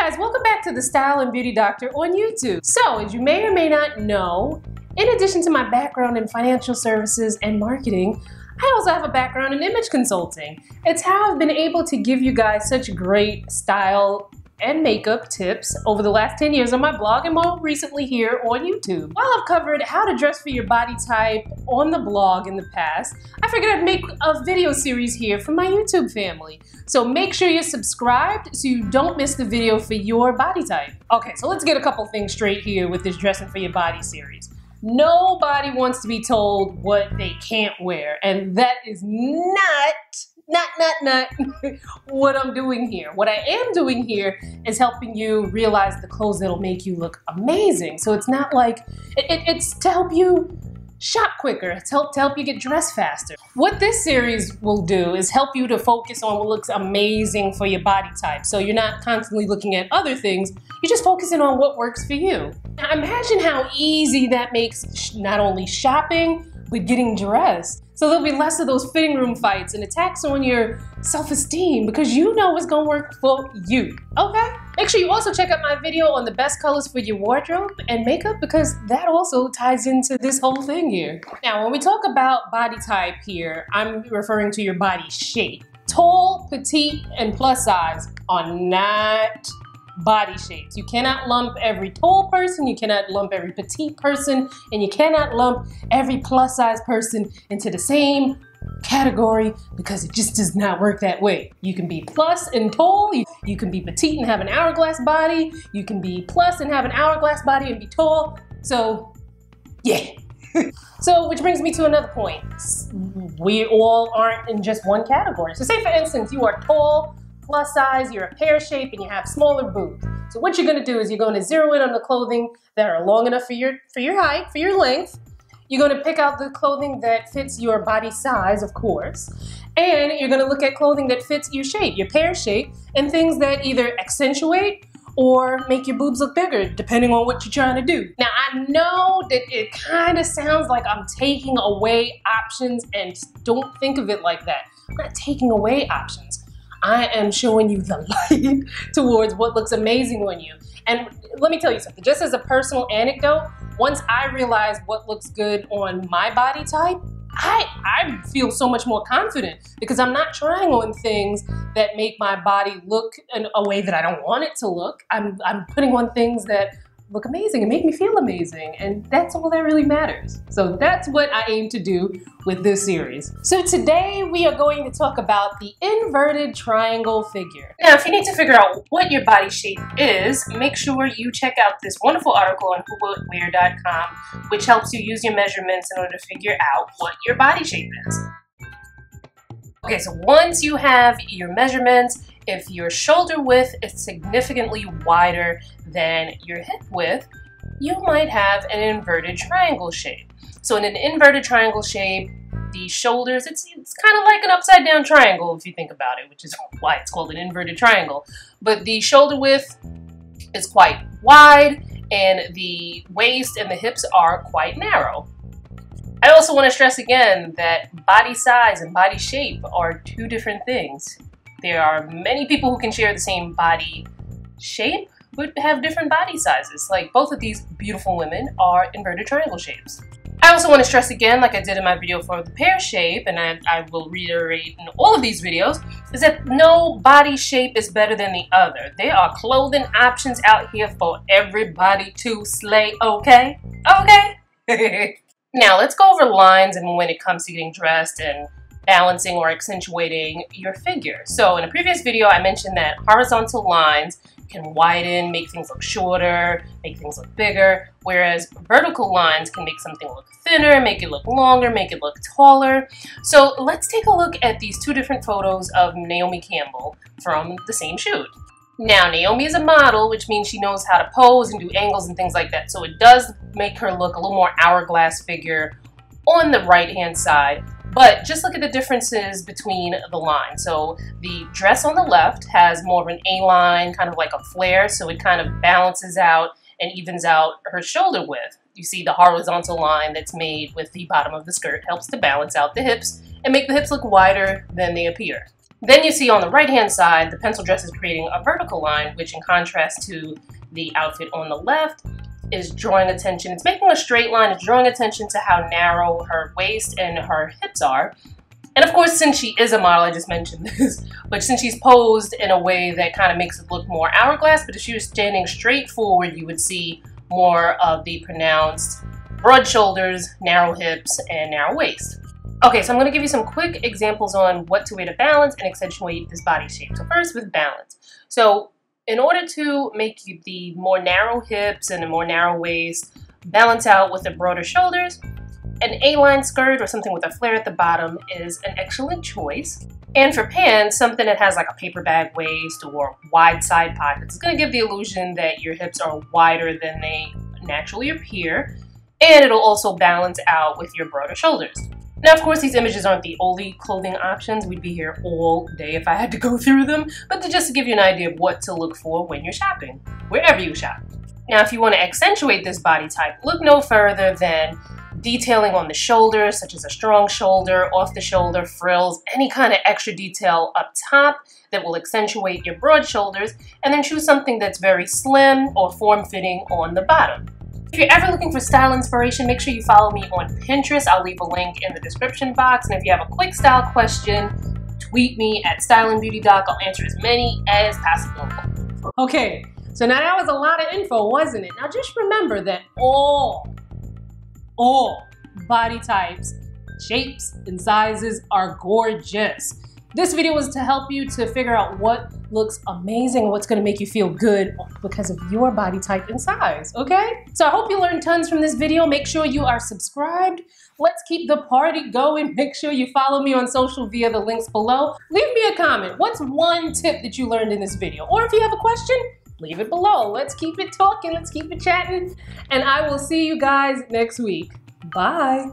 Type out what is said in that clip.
guys, welcome back to the Style and Beauty Doctor on YouTube. So, as you may or may not know, in addition to my background in financial services and marketing, I also have a background in image consulting. It's how I've been able to give you guys such great style and makeup tips over the last 10 years on my blog and more recently here on YouTube. While I've covered how to dress for your body type on the blog in the past, I figured I'd make a video series here for my YouTube family. So make sure you're subscribed so you don't miss the video for your body type. Okay, so let's get a couple things straight here with this dressing for your body series. Nobody wants to be told what they can't wear, and that is not what I'm doing here. What I am doing here is helping you realize the clothes that'll make you look amazing. So it's not like, it's to help you shop quicker, to help you get dressed faster. What this series will do is help you to focus on what looks amazing for your body type. So you're not constantly looking at other things, you're just focusing on what works for you. Now imagine how easy that makes not only shopping, but getting dressed. So there'll be less of those fitting room fights and attacks on your self-esteem because you know what's gonna work for you, okay? Make sure you also check out my video on the best colors for your wardrobe and makeup because that also ties into this whole thing here. Now, when we talk about body type here, I'm referring to your body shape. Tall, petite, and plus size are not body shapes. You cannot lump every tall person, you cannot lump every petite person, and you cannot lump every plus size person into the same category because it just does not work that way. You can be plus and tall, you can be petite and have an hourglass body, you can be plus and have an hourglass body and be tall. So, yeah. So, which brings me to another point. We all aren't in just one category. So say for instance, you are tall, plus size, you're a pear shape, and you have smaller boobs. So what you're gonna do is you're gonna zero in on the clothing that are long enough for your height, for your length. You're gonna pick out the clothing that fits your body size, of course. And you're gonna look at clothing that fits your shape, your pear shape, and things that either accentuate or make your boobs look bigger, depending on what you're trying to do. Now, I know that it kind of sounds like I'm taking away options, and don't think of it like that. I'm not taking away options. I am showing you the light towards what looks amazing on you. And let me tell you something, just as a personal anecdote, once I realized what looks good on my body type, I feel so much more confident because I'm not trying on things that make my body look in a way that I don't want it to look. I'm putting on things that look amazing and make me feel amazing, and that's all that really matters. So that's what I aim to do with this series. So today we are going to talk about the inverted triangle figure. Now, if you need to figure out what your body shape is, make sure you check out this wonderful article on whowillitwear.com, which helps you use your measurements in order to figure out what your body shape is. Okay, so once you have your measurements, if your shoulder width is significantly wider than your hip width, you might have an inverted triangle shape. So in an inverted triangle shape, the shoulders, it's kind of like an upside down triangle if you think about it, which is why it's called an inverted triangle. But the shoulder width is quite wide and the waist and the hips are quite narrow. I also want to stress again that body size and body shape are two different things. There are many people who can share the same body shape, but have different body sizes. Like both of these beautiful women are inverted triangle shapes. I also want to stress again, like I did in my video for the pear shape, and I will reiterate in all of these videos, is that no body shape is better than the other. There are clothing options out here for everybody to slay, okay? Okay? Now let's go over lines and when it comes to getting dressed and balancing or accentuating your figure. So in a previous video, I mentioned that horizontal lines can widen, make things look shorter, make things look bigger, whereas vertical lines can make something look thinner, make it look longer, make it look taller. So let's take a look at these two different photos of Naomi Campbell from the same shoot. Now, Naomi is a model, which means she knows how to pose and do angles and things like that. So it does make her look a little more hourglass figure on the right-hand side. But just look at the differences between the lines. So the dress on the left has more of an A-line, kind of like a flare, so it kind of balances out and evens out her shoulder width. You see the horizontal line that's made with the bottom of the skirt helps to balance out the hips and make the hips look wider than they appear. Then you see on the right-hand side, the pencil dress is creating a vertical line, which in contrast to the outfit on the left, is drawing attention. It's making a straight line. It's drawing attention to how narrow her waist and her hips are. And of course, since she is a model, I just mentioned this, but since she's posed in a way that kind of makes it look more hourglass, but if she was standing straight forward, you would see more of the pronounced broad shoulders, narrow hips, and narrow waist. Okay, so I'm going to give you some quick examples on what to wear to balance and accentuate this body shape. So first with balance. So in order to make you the more narrow hips and a more narrow waist balance out with the broader shoulders, an A-line skirt or something with a flare at the bottom is an excellent choice. And for pants, something that has like a paper bag waist or wide side pockets is going to give the illusion that your hips are wider than they naturally appear, and it'll also balance out with your broader shoulders. Now, of course, these images aren't the only clothing options. We'd be here all day if I had to go through them, but just to give you an idea of what to look for when you're shopping, wherever you shop. Now, if you want to accentuate this body type, look no further than detailing on the shoulders, such as a strong shoulder, off the shoulder, frills, any kind of extra detail up top that will accentuate your broad shoulders, and then choose something that's very slim or form-fitting on the bottom. If you're ever looking for style inspiration, make sure you follow me on Pinterest. I'll leave a link in the description box. And if you have a quick style question, tweet me at styleandbeautydoc. I'll answer as many as possible. Okay, so now that was a lot of info, wasn't it? Now just remember that all body types, shapes, and sizes are gorgeous. This video was to help you to figure out what looks amazing and what's going to make you feel good because of your body type and size, okay? So I hope you learned tons from this video. Make sure you are subscribed. Let's keep the party going. Make sure you follow me on social via the links below. Leave me a comment. What's one tip that you learned in this video? Or if you have a question, leave it below. Let's keep it talking. Let's keep it chatting. And I will see you guys next week. Bye.